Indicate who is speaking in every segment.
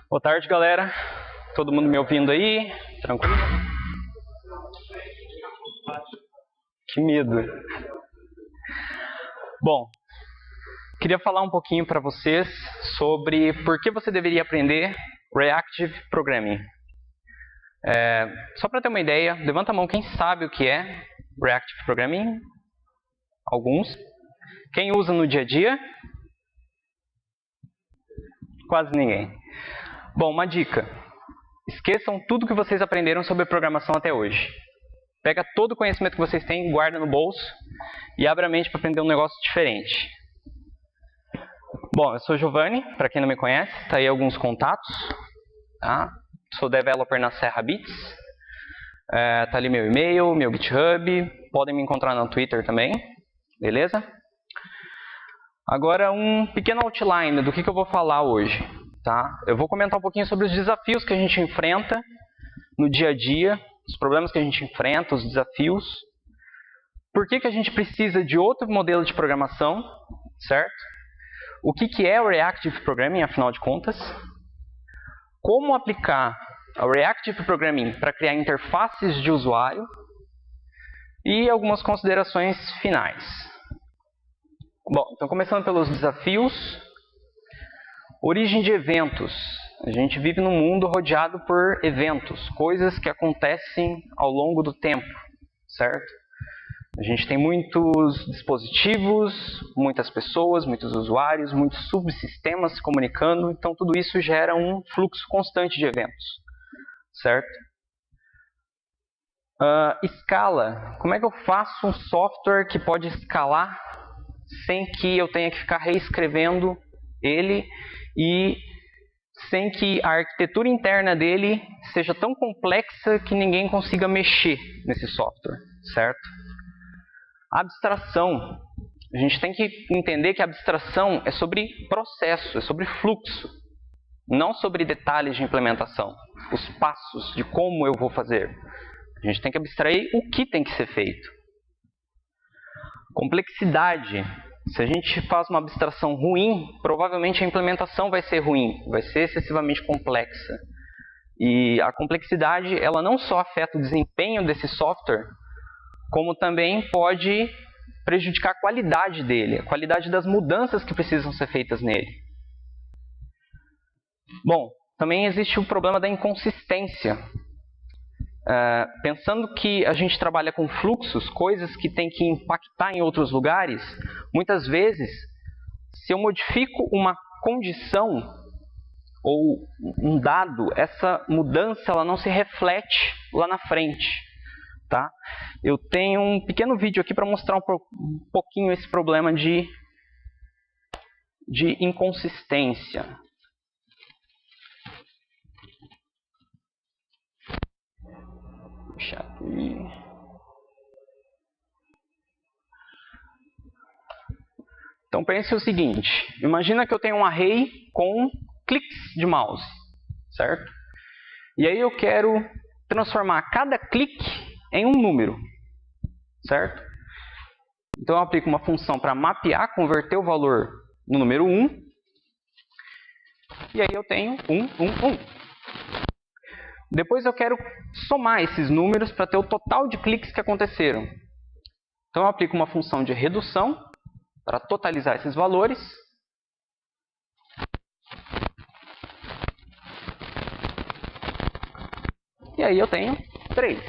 Speaker 1: Boa tarde, galera. Todo mundo me ouvindo aí? Tranquilo? Que medo. Bom, queria falar um pouquinho para vocês sobre por que você deveria aprender Reactive Programming. Só para ter uma ideia, levanta a mão quem sabe o que é Reactive Programming. Alguns. Quem usa no dia a dia? Quase ninguém. Bom, uma dica. Esqueçam tudo que vocês aprenderam sobre programação até hoje. Pega todo o conhecimento que vocês têm, guarda no bolso e abre a mente para aprender um negócio diferente. Bom, eu sou Giovanni, para quem não me conhece, tá aí alguns contatos. Tá? Sou developer na Serra Bits. Tá ali meu e-mail, meu GitHub. Podem me encontrar no Twitter também. Beleza? Agora um pequeno outline do que eu vou falar hoje. Tá? Eu vou comentar um pouquinho sobre os desafios que a gente enfrenta no dia a dia, os problemas que a gente enfrenta, os desafios. Por que a gente precisa de outro modelo de programação, certo? O que é o Reactive Programming, afinal de contas? Como aplicar o Reactive Programming para criar interfaces de usuário? E algumas considerações finais. Bom, então começando pelos desafios. Origem de eventos. A gente vive num mundo rodeado por eventos, coisas que acontecem ao longo do tempo, certo? A gente tem muitos dispositivos, muitas pessoas, muitos usuários, muitos subsistemas se comunicando, então tudo isso gera um fluxo constante de eventos, certo? Escala. Como é que eu faço um software que pode escalar sem que eu tenha que ficar reescrevendo ele e sem que a arquitetura interna dele seja tão complexa que ninguém consiga mexer nesse software, certo? Abstração. A gente tem que entender que a abstração é sobre processo, é sobre fluxo, não sobre detalhes de implementação, os passos de como eu vou fazer. A gente tem que abstrair o que tem que ser feito. Complexidade. Se a gente faz uma abstração ruim, provavelmente a implementação vai ser ruim, vai ser excessivamente complexa. E a complexidade, ela não só afeta o desempenho desse software, como também pode prejudicar a qualidade dele, a qualidade das mudanças que precisam ser feitas nele. Bom, também existe o problema da inconsistência. Pensando que a gente trabalha com fluxos, coisas que tem que impactar em outros lugares, muitas vezes, se eu modifico uma condição ou um dado, essa mudança ela não se reflete lá na frente. Tá? Eu tenho um pequeno vídeo aqui para mostrar um pouquinho esse problema de inconsistência. Deixa aqui. Então pense o seguinte, imagina que eu tenho um array com cliques de mouse, certo? E aí eu quero transformar cada clique em um número, certo? Então eu aplico uma função para mapear, converter o valor no número 1, e aí eu tenho 1, 1, 1. Depois eu quero somar esses números para ter o total de cliques que aconteceram. Então eu aplico uma função de redução para totalizar esses valores. E aí eu tenho 3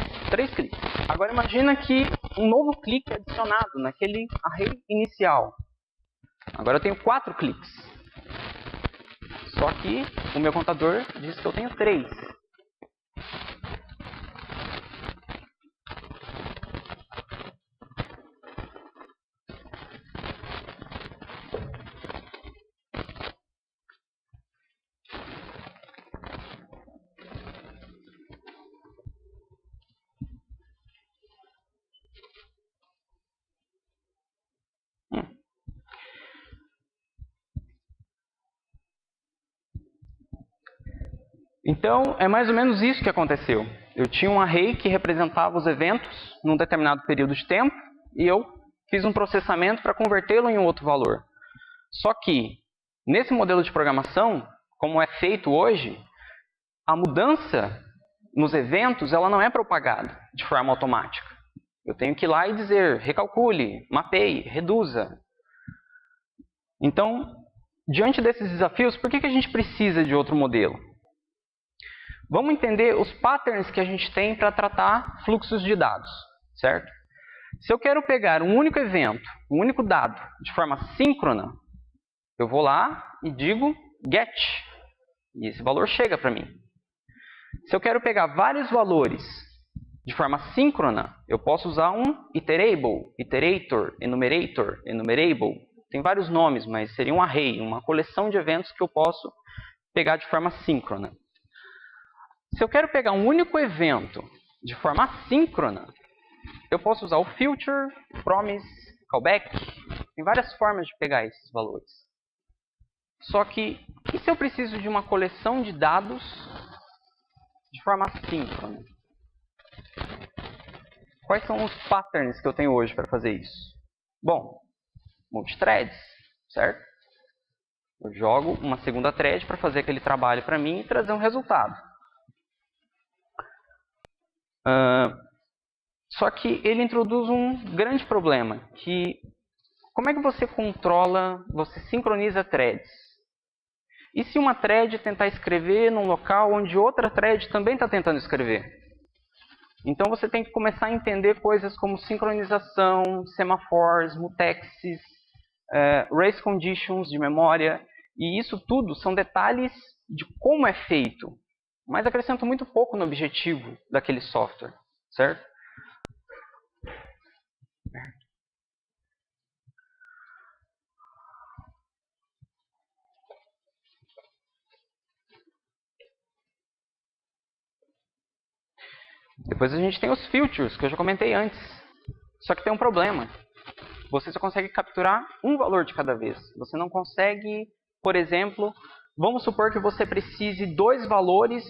Speaker 1: cliques. Agora imagina que um novo clique é adicionado naquele array inicial. Agora eu tenho 4 cliques. Só que o meu contador diz que eu tenho 3. Então, é mais ou menos isso que aconteceu. Eu tinha um array que representava os eventos num determinado período de tempo e eu fiz um processamento para convertê-lo em um outro valor. Só que, nesse modelo de programação, como é feito hoje, a mudança nos eventos ela não é propagada de forma automática. Eu tenho que ir lá e dizer, recalcule, mapeie, reduza. Então, diante desses desafios, por que a gente precisa de outro modelo? Vamos entender os patterns que a gente tem para tratar fluxos de dados, certo? Se eu quero pegar um único evento, um único dado, de forma síncrona, eu vou lá e digo get, e esse valor chega para mim. Se eu quero pegar vários valores de forma síncrona, eu posso usar um iterable, iterator, enumerator, enumerable. Tem vários nomes, mas seria um array, uma coleção de eventos que eu posso pegar de forma síncrona. Se eu quero pegar um único evento de forma assíncrona, eu posso usar o future, promise, callback. Tem várias formas de pegar esses valores. Só que, e se eu preciso de uma coleção de dados de forma assíncrona? Quais são os patterns que eu tenho hoje para fazer isso? Bom, multithreads, certo? Eu jogo uma segunda thread para fazer aquele trabalho para mim e trazer um resultado. Só que ele introduz um grande problema, que como é que você controla, você sincroniza threads? E se uma thread tentar escrever num local onde outra thread também está tentando escrever? Então você tem que começar a entender coisas como sincronização, semafores, mutexes, race conditions de memória, e isso tudo são detalhes de como é feito, mas acrescentam muito pouco no objetivo daquele software, certo? Depois a gente tem os filters, que eu já comentei antes. Só que tem um problema. Você só consegue capturar um valor de cada vez. Você não consegue, por exemplo, vamos supor que você precise 2 valores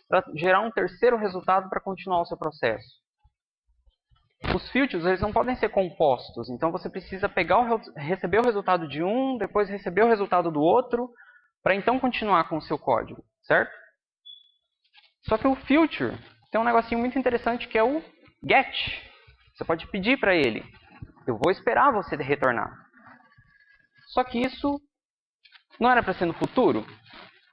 Speaker 1: para gerar um terceiro resultado para continuar o seu processo. Os filters eles não podem ser compostos, então você precisa receber o resultado de um, depois receber o resultado do outro, para então continuar com o seu código, certo? Só que o filter tem um negocinho muito interessante que é o get. Você pode pedir para ele, eu vou esperar você retornar. Só que isso não era para ser no futuro,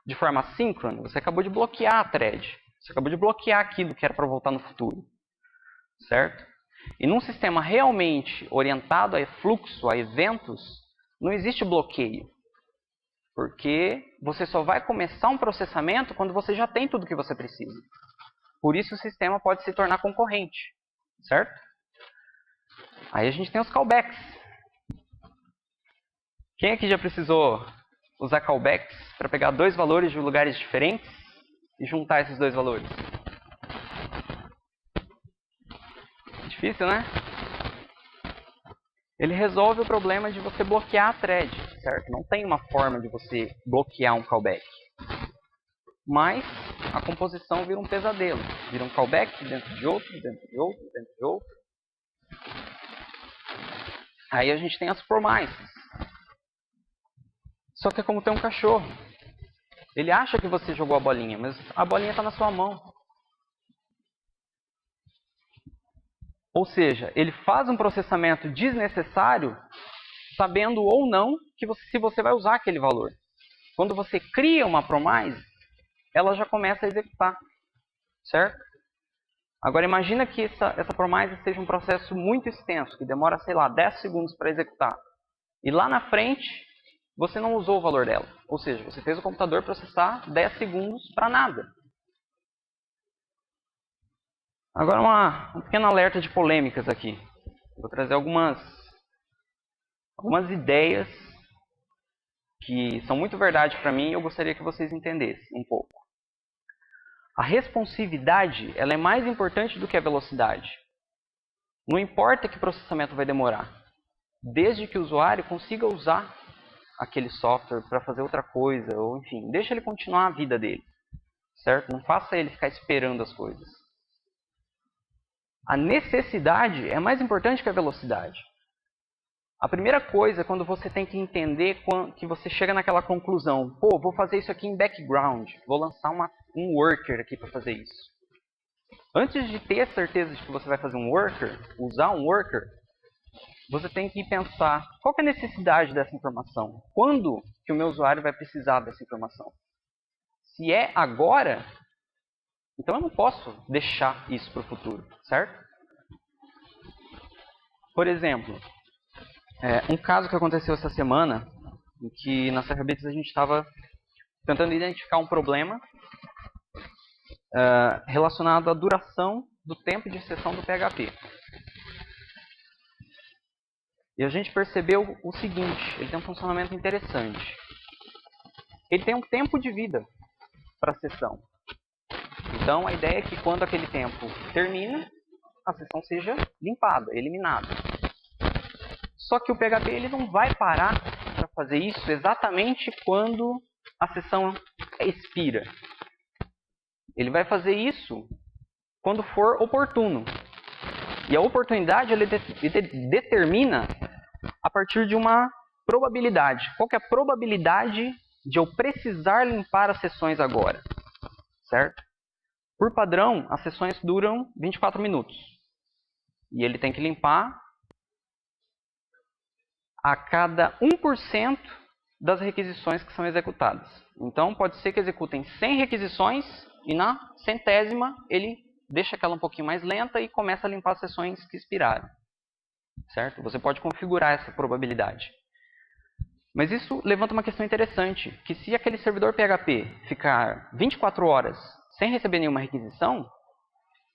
Speaker 1: de forma assíncrona. Você acabou de bloquear a thread. Você acabou de bloquear aquilo que era para voltar no futuro, certo? E num sistema realmente orientado a fluxo, a eventos, não existe bloqueio. Porque você só vai começar um processamento quando você já tem tudo que você precisa. Por isso o sistema pode se tornar concorrente, certo? Aí a gente tem os callbacks. Quem aqui já precisou usar callbacks para pegar 2 valores de lugares diferentes e juntar esses 2 valores? Difícil, né? Ele resolve o problema de você bloquear a thread, certo? Não tem uma forma de você bloquear um callback. Mas a composição vira um pesadelo. Vira um callback dentro de outro, dentro de outro, dentro de outro. Aí a gente tem as promises. Só que é como ter um cachorro. Ele acha que você jogou a bolinha, mas a bolinha está na sua mão. Ou seja, ele faz um processamento desnecessário, sabendo ou não se você vai usar aquele valor. Quando você cria uma promise, ela já começa a executar, certo? Agora imagina que essa promise seja um processo muito extenso, que demora, sei lá, 10 segundos para executar. E lá na frente, você não usou o valor dela. Ou seja, você fez o computador processar 10 segundos para nada. Agora um pequeno alerta de polêmicas aqui. Vou trazer algumas ideias que são muito verdade para mim e eu gostaria que vocês entendessem um pouco. A responsividade ela é mais importante do que a velocidade. Não importa que o processamento vai demorar, desde que o usuário consiga usar aquele software para fazer outra coisa, ou enfim, deixa ele continuar a vida dele, certo? Não faça ele ficar esperando as coisas. A necessidade é mais importante que a velocidade. A primeira coisa é quando você tem que entender que você chega naquela conclusão, pô, vou fazer isso aqui em background, vou lançar um worker aqui para fazer isso. Antes de ter a certeza de que você vai fazer um worker, usar um worker, você tem que pensar qual que é a necessidade dessa informação. Quando que o meu usuário vai precisar dessa informação? Se é agora, então eu não posso deixar isso para o futuro, certo? Por exemplo, um caso que aconteceu essa semana, em que na Serrabits a gente estava tentando identificar um problema relacionado à duração do tempo de sessão do PHP. E a gente percebeu o seguinte, ele tem um funcionamento interessante. Ele tem um tempo de vida para a sessão. Então a ideia é que quando aquele tempo termina, a sessão seja limpada, eliminada. Só que o PHP ele não vai parar para fazer isso exatamente quando a sessão expira. Ele vai fazer isso quando for oportuno. E a oportunidade ele determina a partir de uma probabilidade. Qual que é a probabilidade de eu precisar limpar as sessões agora? Certo? Por padrão, as sessões duram 24 minutos. E ele tem que limpar a cada 1% das requisições que são executadas. Então, pode ser que executem 100 requisições e na 100ª ele deixa aquela um pouquinho mais lenta e começa a limpar as sessões que expiraram. Certo? Você pode configurar essa probabilidade. Mas isso levanta uma questão interessante, que se aquele servidor PHP ficar 24 horas sem receber nenhuma requisição,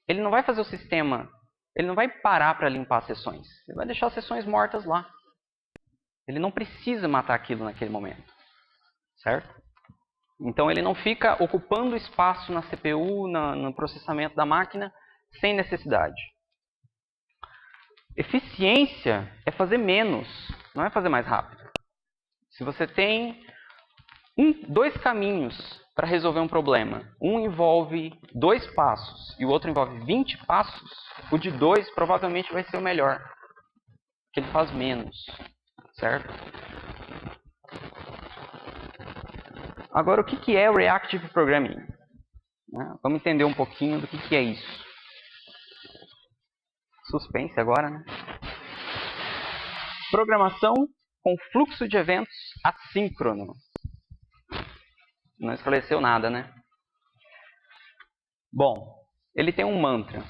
Speaker 1: ele não vai fazer o sistema, ele não vai parar para limpar as sessões. Ele vai deixar as sessões mortas lá. Ele não precisa matar aquilo naquele momento. Certo? Então ele não fica ocupando espaço na CPU, no processamento da máquina, sem necessidade. Eficiência é fazer menos, não é fazer mais rápido. Se você tem 2 caminhos para resolver um problema, um envolve 2 passos e o outro envolve 20 passos, o de 2 provavelmente vai ser o melhor, porque ele faz menos, certo? Agora, o que é o Reactive Programming? Vamos entender um pouquinho do que é isso. Suspense agora, né? Programação com fluxo de eventos assíncrono. Não esclareceu nada, né? Bom, ele tem um mantra.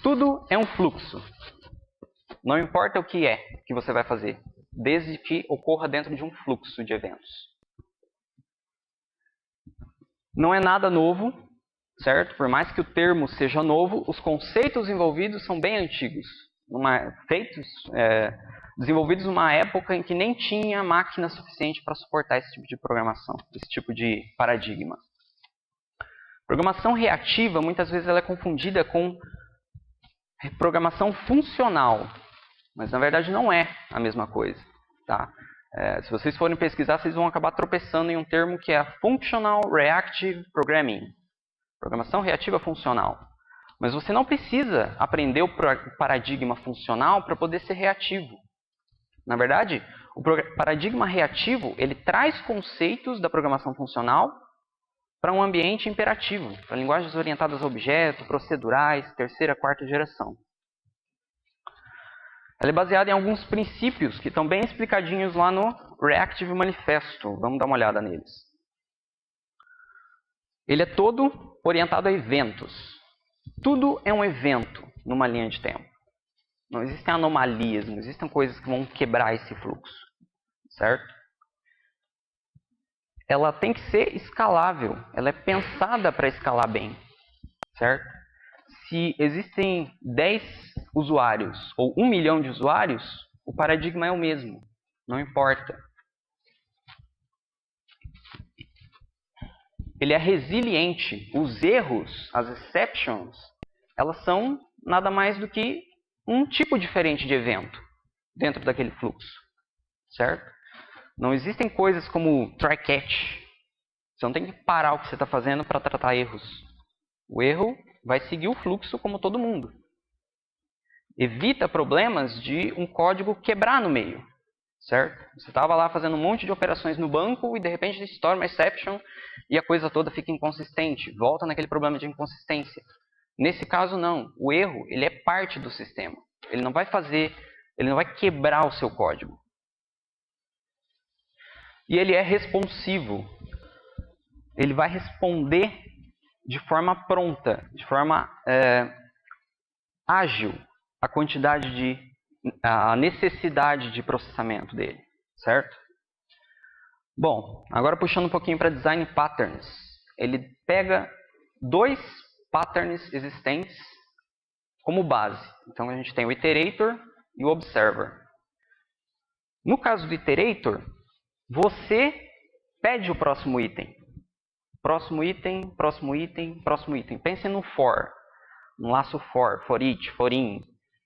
Speaker 1: Tudo é um fluxo. Não importa o que é que você vai fazer, desde que ocorra dentro de um fluxo de eventos. Não é nada novo, certo? Por mais que o termo seja novo, os conceitos envolvidos são bem antigos. Desenvolvidos numa época em que nem tinha máquina suficiente para suportar esse tipo de programação, esse tipo de paradigma. Programação reativa, muitas vezes, ela é confundida com programação funcional, mas na verdade não é a mesma coisa. Tá? Se vocês forem pesquisar, vocês vão acabar tropeçando em um termo que é a Functional Reactive Programming. Programação reativa funcional. Mas você não precisa aprender o paradigma funcional para poder ser reativo. Na verdade, o paradigma reativo ele traz conceitos da programação funcional para um ambiente imperativo, para linguagens orientadas a objetos, procedurais, 3ª, 4ª geração. Ela é baseada em alguns princípios que estão bem explicadinhos lá no Reactive Manifesto. Vamos dar uma olhada neles. Ele é todo orientado a eventos. Tudo é um evento numa linha de tempo. Não existem anomalias, não existem coisas que vão quebrar esse fluxo. Certo? Ela tem que ser escalável. Ela é pensada para escalar bem. Certo? Se existem 10 usuários ou 1 milhão de usuários, o paradigma é o mesmo. Não importa. Ele é resiliente. Os erros, as exceptions, elas são nada mais do que um tipo diferente de evento dentro daquele fluxo. Certo? Não existem coisas como try catch. Você não tem que parar o que você está fazendo para tratar erros. O erro vai seguir o fluxo como todo mundo. Evita problemas de um código quebrar no meio. certo? Você estava lá fazendo um monte de operações no banco e de repente estoura uma exception e a coisa toda fica inconsistente. Volta naquele problema de inconsistência. Nesse caso, não. O erro, ele é parte do sistema. Ele não vai quebrar o seu código. E ele é responsivo. Ele vai responder de forma pronta, de forma ágil, a necessidade de processamento dele, certo? Bom, agora puxando um pouquinho para design patterns. Ele pega 2 patterns existentes como base. Então a gente tem o iterator e o observer. No caso do iterator, você pede o próximo item. Próximo item, próximo item, próximo item. Pense no for, no laço for each, for in,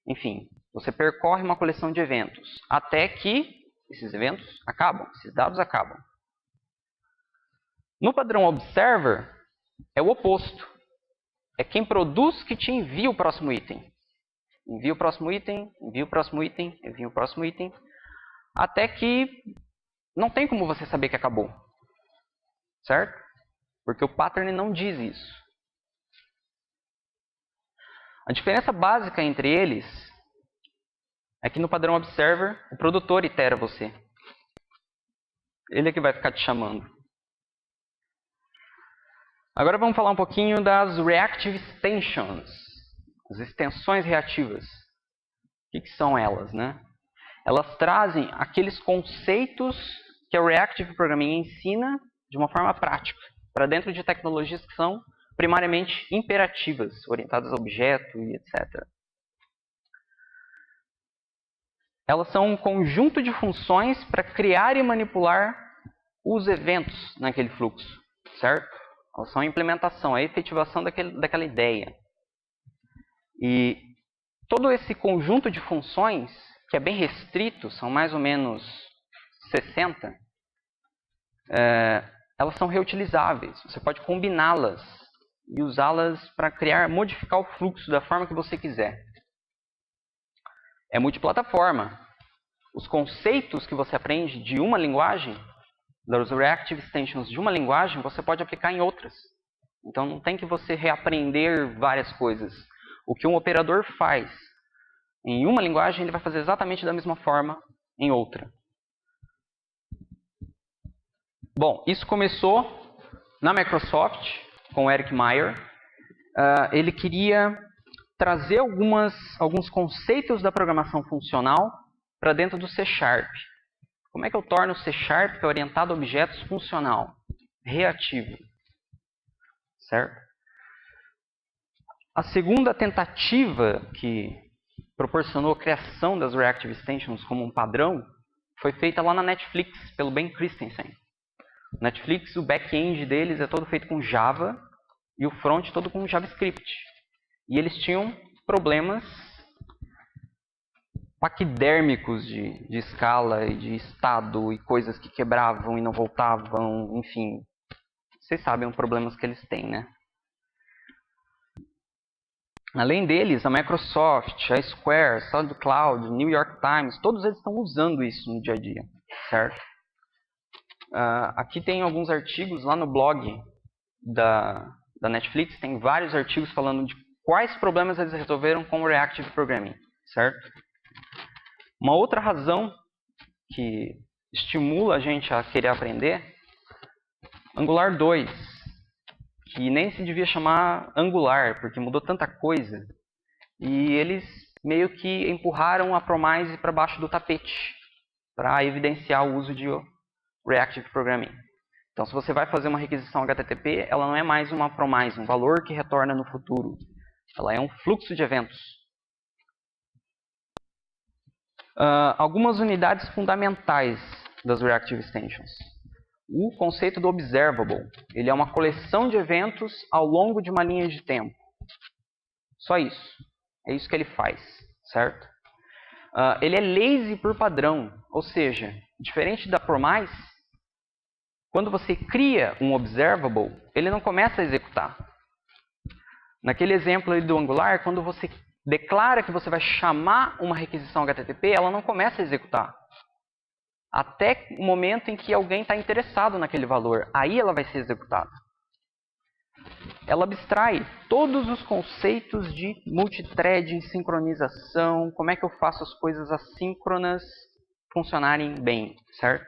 Speaker 1: enfim. Você percorre uma coleção de eventos até que esses eventos acabam, esses dados acabam. No padrão observer, é o oposto. É quem produz que te envia o próximo item. Envia o próximo item, envia o próximo item, envia o próximo item, até que não tem como você saber que acabou. Certo? Porque o pattern não diz isso. A diferença básica entre eles é que no padrão observer, o produtor itera você. Ele é que vai ficar te chamando. Agora vamos falar um pouquinho das reactive extensions, as extensões reativas. O que são elas, né? Elas trazem aqueles conceitos que o Reactive Programming ensina de uma forma prática, para dentro de tecnologias que são primariamente imperativas, orientadas a objeto e etc. Elas são um conjunto de funções para criar e manipular os eventos naquele fluxo, certo? Elas são a implementação, a efetivação daquela ideia. E todo esse conjunto de funções, que é bem restrito, são mais ou menos 60, elas são reutilizáveis. Você pode combiná-las e usá-las para modificar o fluxo da forma que você quiser. É multiplataforma. Os conceitos que você aprende de uma linguagem, das reactive extensions de uma linguagem, você pode aplicar em outras. Então não tem que você reaprender várias coisas. O que um operador faz em uma linguagem, ele vai fazer exatamente da mesma forma em outra. Bom, isso começou na Microsoft, com o Eric Meyer. Ele queria trazer alguns conceitos da programação funcional para dentro do C#. Como é que eu torno o C#, que é orientado a objetos, funcional, reativo? Certo? A segunda tentativa que proporcionou a criação das Reactive Extensions como um padrão foi feita lá na Netflix, pelo Ben Christensen. Netflix, o back-end deles é todo feito com Java e o front todo com JavaScript. E eles tinham problemas paquidérmicos de escala e de estado e coisas que quebravam e não voltavam, enfim. Vocês sabem os problemas que eles têm, né? Além deles, a Microsoft, a Square, SoundCloud, New York Times, todos eles estão usando isso no dia a dia, certo? Aqui tem alguns artigos lá no blog da Netflix, tem vários artigos falando de quais problemas eles resolveram com o Reactive Programming, certo? Uma outra razão que estimula a gente a querer aprender, Angular 2, que nem se devia chamar Angular, porque mudou tanta coisa, e eles meio que empurraram a Promise para baixo do tapete, para evidenciar o uso de Reactive Programming. Então, se você vai fazer uma requisição HTTP, ela não é mais uma Promise, um valor que retorna no futuro. Ela é um fluxo de eventos. Algumas unidades fundamentais das Reactive Extensions. O conceito do observable. Ele é uma coleção de eventos ao longo de uma linha de tempo. Só isso. É isso que ele faz, certo? Ele é lazy por padrão. Ou seja, diferente da Promise, quando você cria um observable, ele não começa a executar. Naquele exemplo ali do Angular, quando você declara que você vai chamar uma requisição HTTP, ela não começa a executar. até o momento em que alguém está interessado naquele valor. Aí ela vai ser executada. Ela abstrai todos os conceitos de multithreading, sincronização, como é que eu faço as coisas assíncronas funcionarem bem, certo?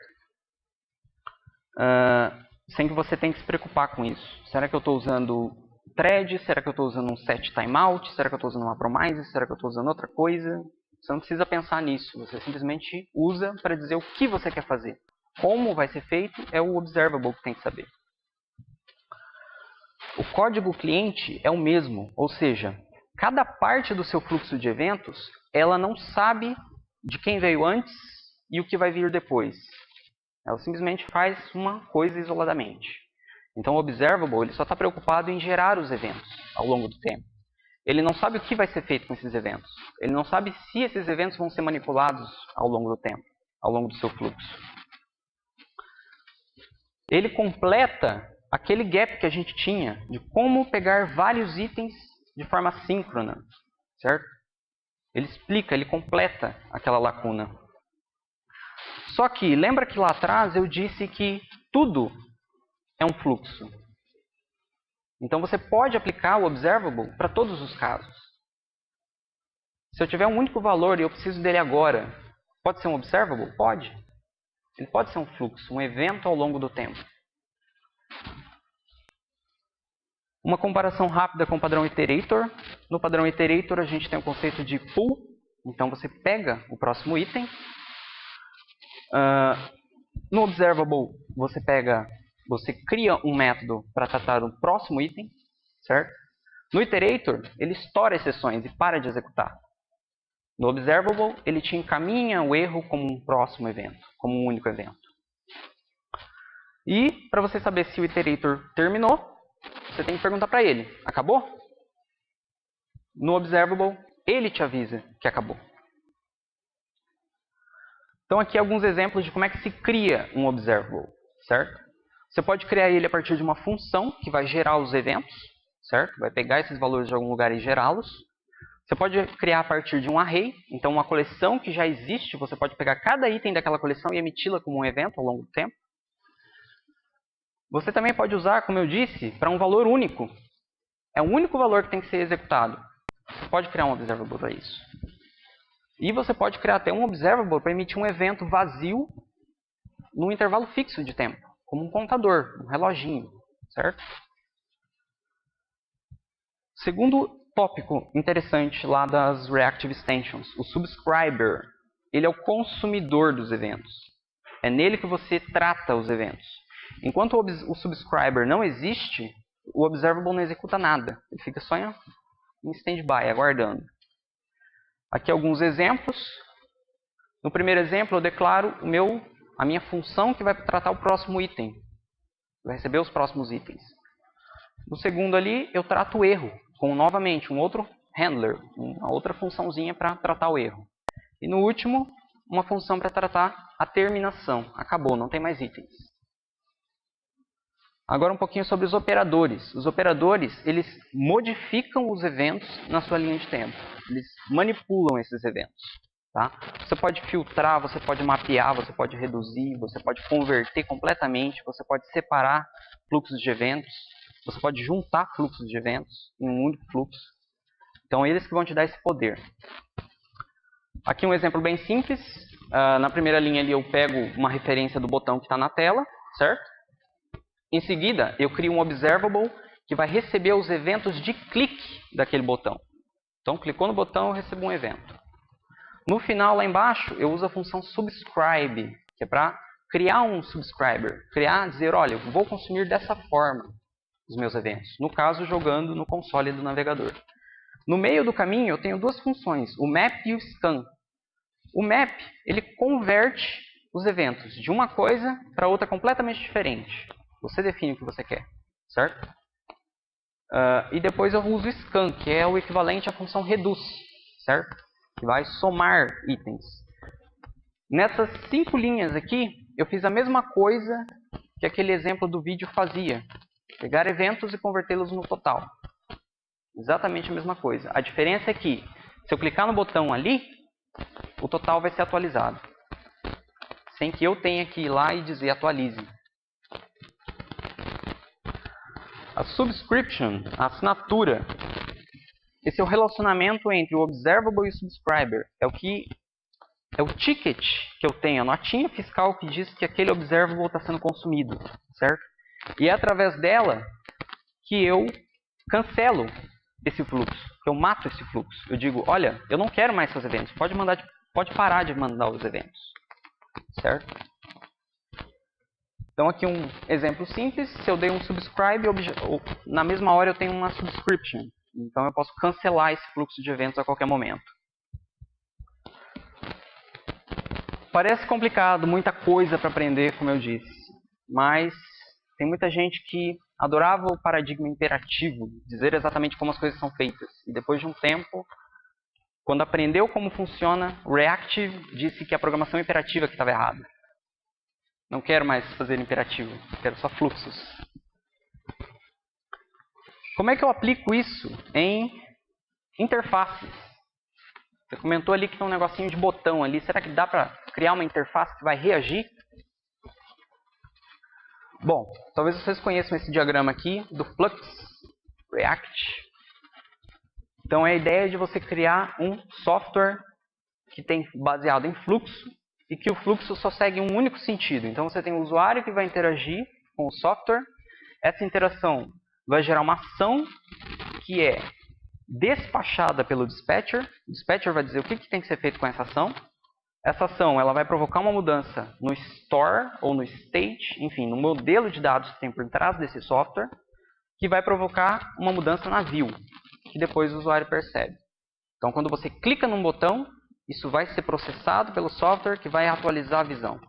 Speaker 1: Sem que você tenha que se preocupar com isso. Será que eu estou usando thread? Será que eu estou usando um set timeout? Será que eu estou usando uma promise? Será que eu estou usando outra coisa? Você não precisa pensar nisso. Você simplesmente usa para dizer o que você quer fazer. Como vai ser feito é o observable que tem que saber. O código cliente é o mesmo, ou seja, cada parte do seu fluxo de eventos, ela não sabe de quem veio antes e o que vai vir depois. Ela simplesmente faz uma coisa isoladamente. Então o observable ele só está preocupado em gerar os eventos ao longo do tempo. Ele não sabe o que vai ser feito com esses eventos. Ele não sabe se esses eventos vão ser manipulados ao longo do tempo, ao longo do seu fluxo. Ele completa aquele gap que a gente tinha de como pegar vários itens de forma síncrona, certo? Ele explica, ele completa aquela lacuna. Só que, lembra que lá atrás eu disse que tudo é um fluxo. Então você pode aplicar o observable para todos os casos. Se eu tiver um único valor e eu preciso dele agora, pode ser um observable? Pode. Ele pode ser um fluxo, um evento ao longo do tempo. Uma comparação rápida com o padrão iterator. No padrão iterator a gente tem o conceito de pull. Então você pega o próximo item. No observable você cria um método para tratar o próximo item, certo? No iterator ele estoura exceções e para de executar. No observable ele te encaminha o erro como um próximo evento, como um único evento. E para você saber se o iterator terminou, você tem que perguntar para ele, acabou? No observable, ele te avisa que acabou. Então aqui alguns exemplos de como é que se cria um observable, certo? Você pode criar ele a partir de uma função que vai gerar os eventos, certo? Vai pegar esses valores de algum lugar e gerá-los. Você pode criar a partir de um array, então uma coleção que já existe, você pode pegar cada item daquela coleção e emiti-la como um evento ao longo do tempo. Você também pode usar, como eu disse, para um valor único. É o único valor que tem que ser executado. Você pode criar um observable para isso. E você pode criar até um observable para emitir um evento vazio num intervalo fixo de tempo, como um contador, um reloginho, certo? Segundo tópico interessante lá das Reactive Extensions, o subscriber. Ele é o consumidor dos eventos. É nele que você trata os eventos. Enquanto o subscriber não existe, o observable não executa nada. Ele fica só em stand-by, aguardando. Aqui alguns exemplos. No primeiro exemplo, eu declaro a minha função que vai tratar o próximo item. Vai receber os próximos itens. No segundo ali, eu trato o erro, com novamente um outro handler, uma outra funçãozinha para tratar o erro. E no último, uma função para tratar a terminação. Acabou, não tem mais itens. Agora um pouquinho sobre os operadores. Os operadores, eles modificam os eventos na sua linha de tempo. Eles manipulam esses eventos. Tá? Você pode filtrar, você pode mapear, você pode reduzir, você pode converter completamente, você pode separar fluxos de eventos, você pode juntar fluxos de eventos em um único fluxo. Então, eles que vão te dar esse poder. Aqui um exemplo bem simples. Na primeira linha ali eu pego uma referência do botão que está na tela, certo? Em seguida, eu crio um observable que vai receber os eventos de clique daquele botão. Então, clicou no botão, eu recebo um evento. No final, lá embaixo, eu uso a função subscribe, que é para criar um subscriber. Dizer, olha, eu vou consumir dessa forma os meus eventos. No caso, jogando no console do navegador. No meio do caminho, eu tenho duas funções, o map e o scan. O map, ele converte os eventos de uma coisa para outra completamente diferente. Você define o que você quer, certo? E depois eu uso o scan, que é o equivalente à função reduz, certo? Que vai somar itens. Nessas 5 linhas aqui, eu fiz a mesma coisa que aquele exemplo do vídeo fazia. Pegar eventos e convertê-los no total. Exatamente a mesma coisa. A diferença é que, se eu clicar no botão ali, o total vai ser atualizado. sem que eu tenha que ir lá e dizer atualize. A subscription, a assinatura, esse é o relacionamento entre o observable e o subscriber. É o ticket que eu tenho, a notinha fiscal que diz que aquele observable está sendo consumido, certo? E é através dela que eu cancelo esse fluxo, que eu mato esse fluxo. Eu digo, olha, eu não quero mais seus eventos, pode parar de mandar os eventos, certo? Então aqui um exemplo simples, se eu dei um subscribe, na mesma hora eu tenho uma subscription. Então eu posso cancelar esse fluxo de eventos a qualquer momento. Parece complicado, muita coisa para aprender, como eu disse, mas tem muita gente que adorava o paradigma imperativo, dizer exatamente como as coisas são feitas. E depois de um tempo, quando aprendeu como funciona, Reactive disse que a programação imperativa que estava errada. Não quero mais fazer imperativo, quero só fluxos. Como é que eu aplico isso em interfaces? Você comentou ali que tem um negocinho de botão ali. Será que dá para criar uma interface que vai reagir? Bom, talvez vocês conheçam esse diagrama aqui do Flux React. Então é a ideia de você criar um software que tem baseado em fluxo e que o fluxo só segue um único sentido. Então você tem o usuário que vai interagir com o software. Essa interação vai gerar uma ação que é despachada pelo dispatcher. O dispatcher vai dizer o que tem que ser feito com essa ação. Essa ação ela vai provocar uma mudança no store ou no state, enfim, no modelo de dados que tem por trás desse software, que vai provocar uma mudança na view, que depois o usuário percebe. Então, quando você clica num botão, isso vai ser processado pelo software que vai atualizar a visão.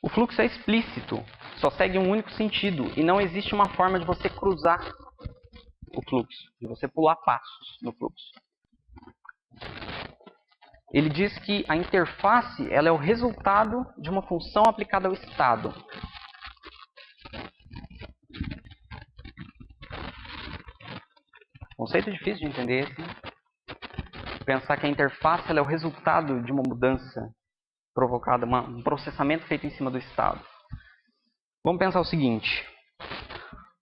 Speaker 1: O fluxo é explícito, só segue um único sentido e não existe uma forma de você cruzar o fluxo, de você pular passos no fluxo. Ele diz que a interface ela é o resultado de uma função aplicada ao estado. Conceito difícil de entender esse. Pensar que a interface ela é o resultado de uma mudança provocada, um processamento feito em cima do estado. Vamos pensar o seguinte.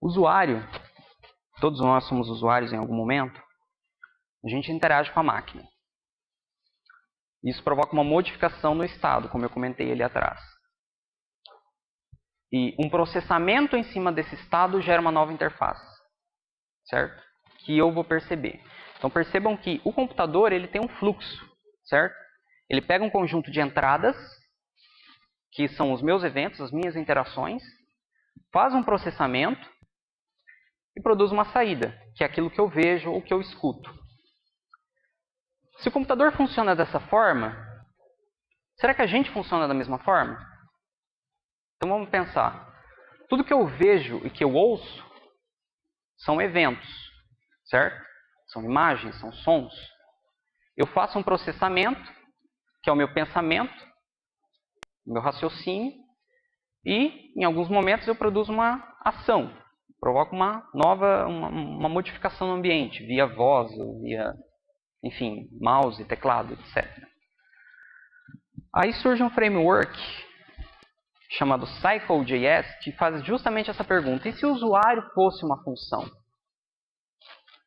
Speaker 1: Usuário, todos nós somos usuários em algum momento, a gente interage com a máquina. Isso provoca uma modificação no estado, como eu comentei ali atrás. E um processamento em cima desse estado gera uma nova interface, certo? Que eu vou perceber. Então percebam que o computador ele tem um fluxo, certo? Ele pega um conjunto de entradas, que são os meus eventos, as minhas interações, faz um processamento e produz uma saída, que é aquilo que eu vejo ou que eu escuto. Se o computador funciona dessa forma, será que a gente funciona da mesma forma? Então vamos pensar. Tudo que eu vejo e que eu ouço são eventos, certo? São imagens, são sons. Eu faço um processamento, que é o meu pensamento, o meu raciocínio, e em alguns momentos eu produzo uma ação, provoco uma modificação no ambiente, via voz, ou via, enfim, mouse, teclado, etc. Aí surge um framework chamado Cycle.js que faz justamente essa pergunta. E se o usuário fosse uma função?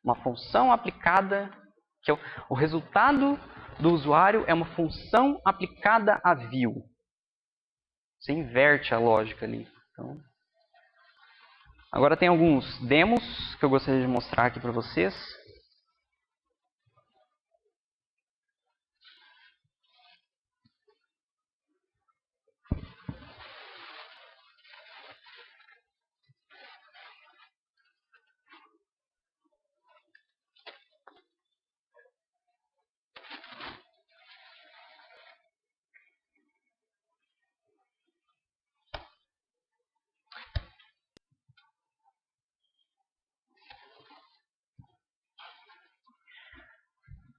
Speaker 1: Uma função aplicada, que é o resultado do usuário é uma função aplicada a view. Você inverte a lógica ali. Então, agora tem alguns demos que eu gostaria de mostrar aqui para vocês.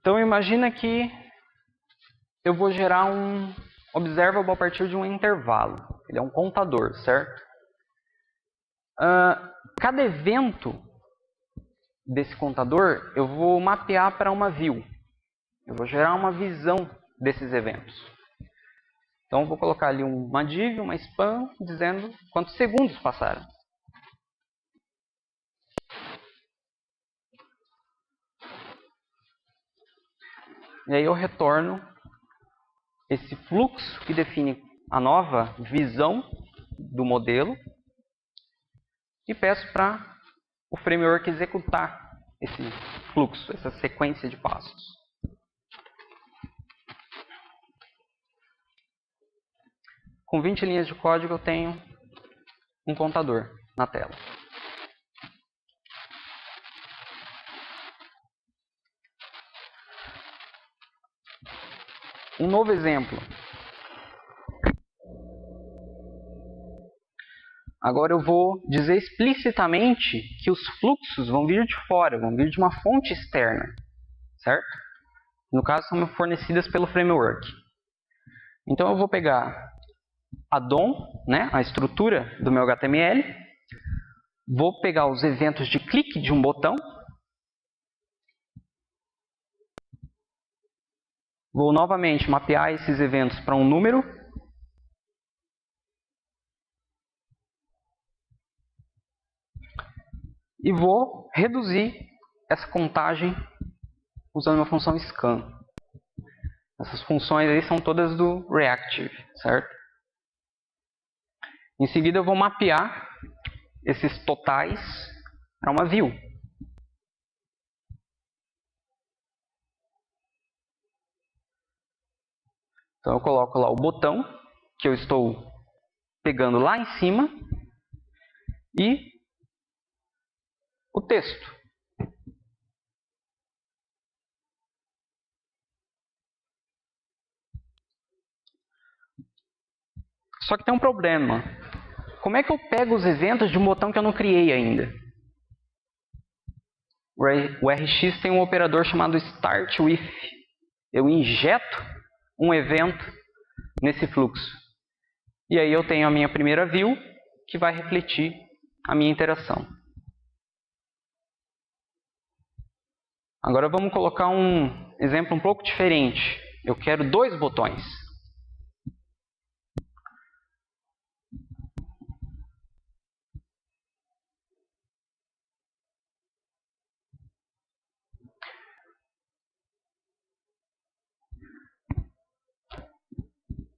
Speaker 1: Então imagina que eu vou gerar um observable a partir de um intervalo. Ele é um contador, certo? Cada evento desse contador eu vou mapear para uma view. Eu vou gerar uma visão desses eventos. Então eu vou colocar ali uma div, uma span, dizendo quantos segundos passaram. E aí eu retorno esse fluxo que define a nova visão do modelo e peço para o framework executar esse fluxo, essa sequência de passos. Com 20 linhas de código eu tenho um contador na tela. Um novo exemplo. Agora eu vou dizer explicitamente que os fluxos vão vir de fora, vão vir de uma fonte externa, certo? No caso, são fornecidas pelo framework. Então eu vou pegar a DOM, né, a estrutura do meu HTML, vou pegar os eventos de clique de um botão, vou novamente mapear esses eventos para um número, e vou reduzir essa contagem usando uma função scan. Essas funções aí são todas do Reactive, certo? Em seguida eu vou mapear esses totais para uma view. Então eu coloco lá o botão que eu estou pegando lá em cima e o texto. Só que tem um problema. Como é que eu pego os eventos de um botão que eu não criei ainda? O Rx tem um operador chamado startWith. Eu injeto um evento nesse fluxo. E aí eu tenho a minha primeira view que vai refletir a minha interação. Agora vamos colocar um exemplo um pouco diferente. Eu quero 2 botões.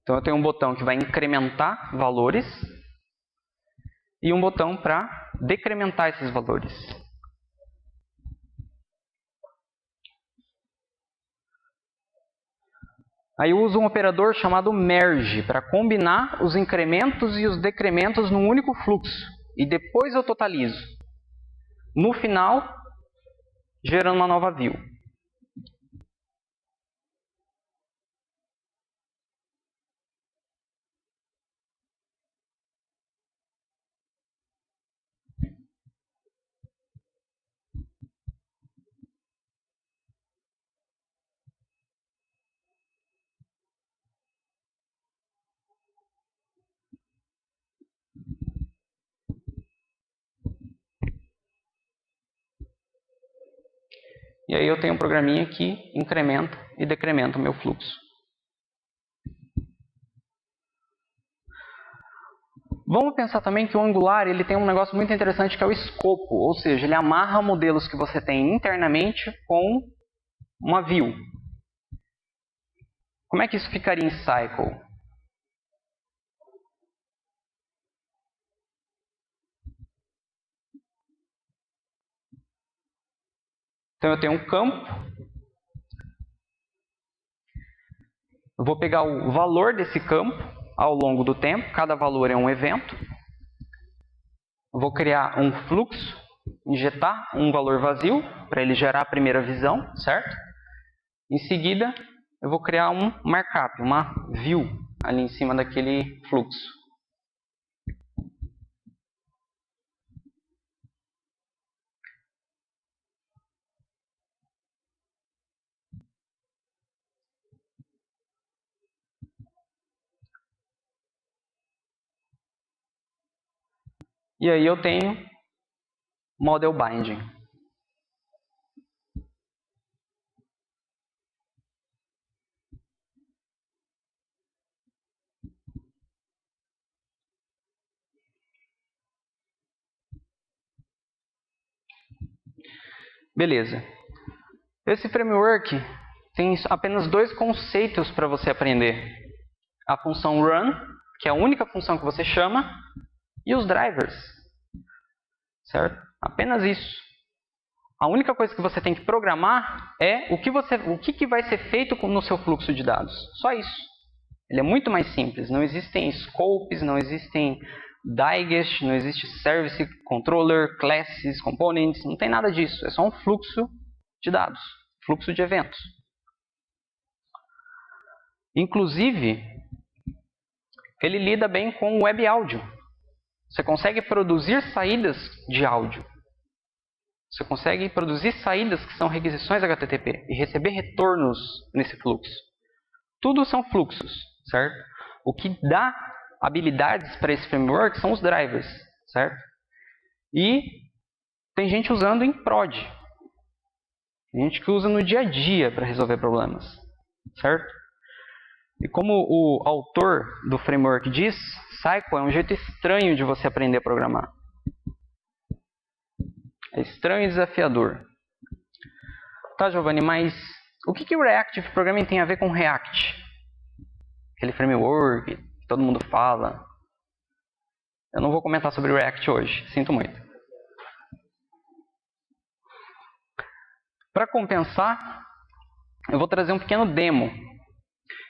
Speaker 1: Então eu tenho um botão que vai incrementar valores e um botão para decrementar esses valores. Aí eu uso um operador chamado merge para combinar os incrementos e os decrementos num único fluxo. E depois eu totalizo. No final, gerando uma nova view. E aí eu tenho um programinha que incrementa e decrementa o meu fluxo. Vamos pensar também que o Angular ele tem um negócio muito interessante que é o escopo, ou seja, ele amarra modelos que você tem internamente com uma view. Como é que isso ficaria em Cycle? Então eu tenho um campo, eu vou pegar o valor desse campo ao longo do tempo, cada valor é um evento. Eu vou criar um fluxo, injetar um valor vazio para ele gerar a primeira visão, certo? Em seguida, eu vou criar um markup, uma view ali em cima daquele fluxo. E aí eu tenho model binding. Beleza. Esse framework tem apenas 2 conceitos para você aprender. A função run, que é a única função que você chama, e os drivers. Certo? Apenas isso. A única coisa que você tem que programar é o que vai ser feito no seu fluxo de dados. Só isso. Ele é muito mais simples. Não existem scopes, não existem digest, não existe service, controller, classes, components, não tem nada disso. É só um fluxo de dados, fluxo de eventos. Inclusive, ele lida bem com web áudio. Você consegue produzir saídas de áudio. Você consegue produzir saídas que são requisições HTTP e receber retornos nesse fluxo. Tudo são fluxos, certo? O que dá habilidades para esse framework são os drivers, certo? E tem gente usando em prod. Tem gente que usa no dia a dia para resolver problemas, certo? E como o autor do framework diz, Cycle é um jeito estranho de você aprender a programar. É estranho e desafiador. Tá, Giovanni, mas o que o Reactive Programming tem a ver com React? Aquele framework que todo mundo fala. Eu não vou comentar sobre o React hoje, sinto muito. Para compensar, eu vou trazer um pequeno demo.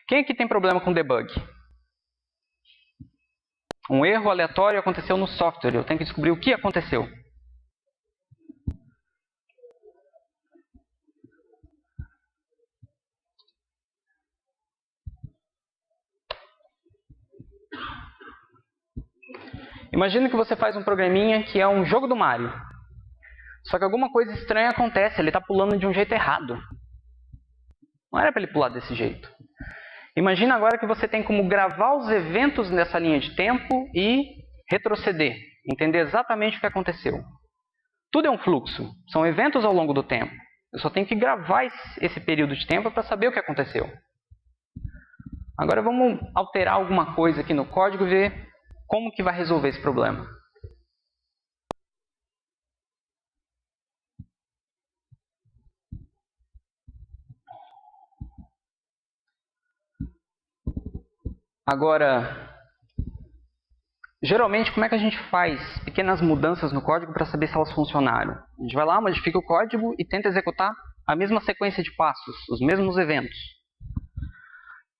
Speaker 1: Quem aqui tem problema com debug? Um erro aleatório aconteceu no software. Eu tenho que descobrir o que aconteceu. Imagina que você faz um programinha que é um jogo do Mario. Só que alguma coisa estranha acontece. Ele está pulando de um jeito errado. Não era para ele pular desse jeito. Imagina agora que você tem como gravar os eventos nessa linha de tempo e retroceder. Entender exatamente o que aconteceu. Tudo é um fluxo. São eventos ao longo do tempo. Eu só tenho que gravar esse período de tempo para saber o que aconteceu. Agora vamos alterar alguma coisa aqui no código e ver como que vai resolver esse problema. Agora, geralmente, como é que a gente faz pequenas mudanças no código para saber se elas funcionaram? A gente vai lá, modifica o código e tenta executar a mesma sequência de passos, os mesmos eventos.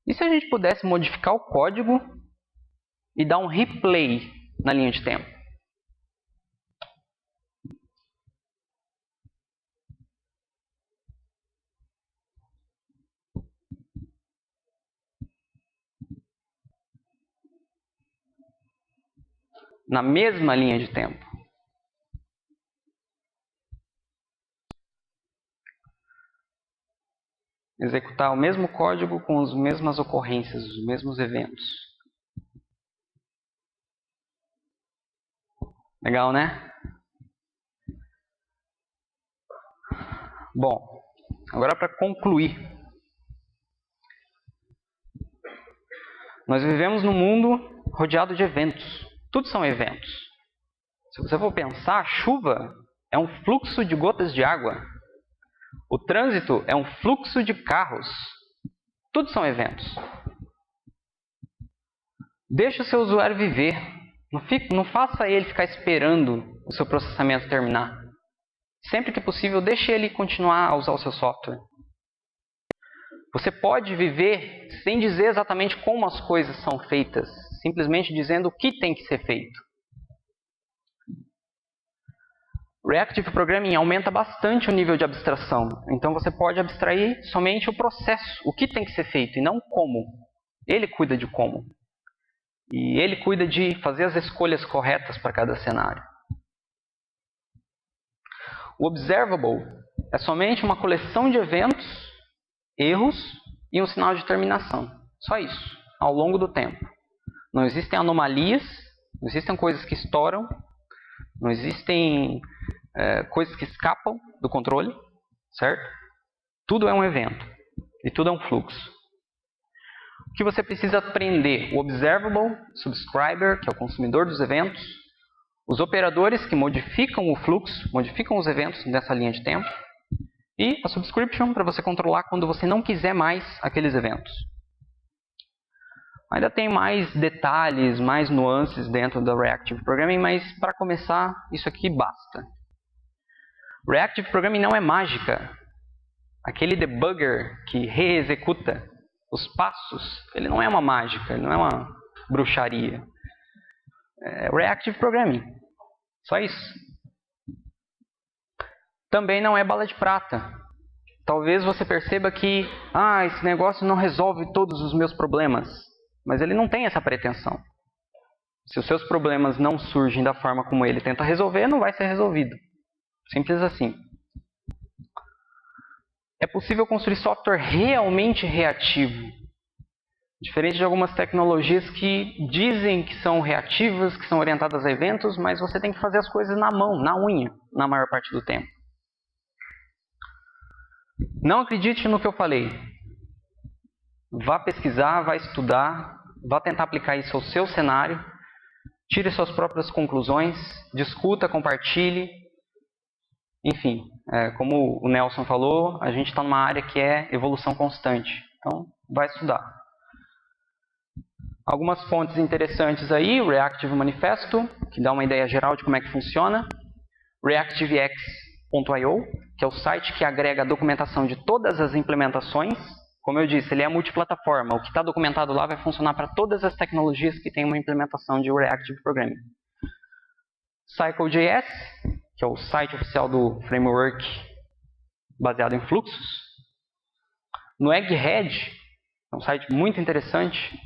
Speaker 1: E se a gente pudesse modificar o código e dar um replay na linha de tempo? Na mesma linha de tempo. Executar o mesmo código com as mesmas ocorrências, os mesmos eventos. Legal, né? Bom, agora para concluir. Nós vivemos num mundo rodeado de eventos. Tudo são eventos. Se você for pensar, a chuva é um fluxo de gotas de água. O trânsito é um fluxo de carros. Tudo são eventos. Deixe o seu usuário viver. Não faça ele ficar esperando o seu processamento terminar. Sempre que possível, deixe ele continuar a usar o seu software. Você pode viver sem dizer exatamente como as coisas são feitas, simplesmente dizendo o que tem que ser feito. Reactive Programming aumenta bastante o nível de abstração. Então você pode abstrair somente o processo, o que tem que ser feito, e não como. Ele cuida de como. E ele cuida de fazer as escolhas corretas para cada cenário. O Observable é somente uma coleção de eventos, erros e um sinal de terminação. Só isso, ao longo do tempo. Não existem anomalias, não existem coisas que estouram, não existem coisas que escapam do controle, certo? Tudo é um evento e tudo é um fluxo. O que você precisa aprender? O Observable, Subscriber, que é o consumidor dos eventos, os operadores que modificam o fluxo, modificam os eventos nessa linha de tempo, E a subscription para você controlar quando você não quiser mais aqueles eventos. Ainda tem mais detalhes, mais nuances dentro do Reactive Programming, mas para começar, isso aqui basta. Reactive Programming não é mágica. Aquele debugger que reexecuta os passos, ele não é uma mágica, ele não é uma bruxaria. É Reactive Programming. Só isso. Também não é bala de prata. Talvez você perceba que esse negócio não resolve todos os meus problemas. Mas ele não tem essa pretensão. Se os seus problemas não surgem da forma como ele tenta resolver, não vai ser resolvido. Simples assim. É possível construir software realmente reativo. Diferente de algumas tecnologias que dizem que são reativas, que são orientadas a eventos, mas você tem que fazer as coisas na mão, na unha, na maior parte do tempo. Não acredite no que eu falei. Vá pesquisar, vá estudar, vá tentar aplicar isso ao seu cenário, tire suas próprias conclusões, discuta, compartilhe. Enfim, como o Nelson falou, a gente está numa área que é evolução constante. Então, vai estudar. Algumas fontes interessantes aí, Reactive Manifesto, que dá uma ideia geral de como é que funciona. ReactiveX.io, que é o site que agrega a documentação de todas as implementações. Como eu disse, ele é multiplataforma. O que está documentado lá vai funcionar para todas as tecnologias que têm uma implementação de Reactive Programming. Cycle.js, que é o site oficial do framework baseado em fluxos. No Egghead, é um site muito interessante.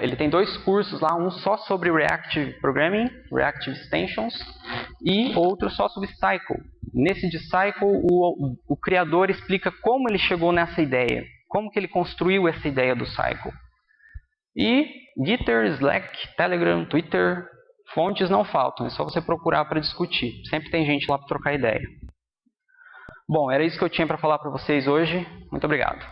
Speaker 1: Ele tem 2 cursos lá, um só sobre Reactive Programming, Reactive Extensions, e outro só sobre Cycle. Nesse de Cycle, o criador explica como ele chegou nessa ideia, como que ele construiu essa ideia do Cycle. E Gitter, Slack, Telegram, Twitter, fontes não faltam, é só você procurar para discutir. Sempre tem gente lá para trocar ideia. Bom, era isso que eu tinha para falar para vocês hoje. Muito obrigado.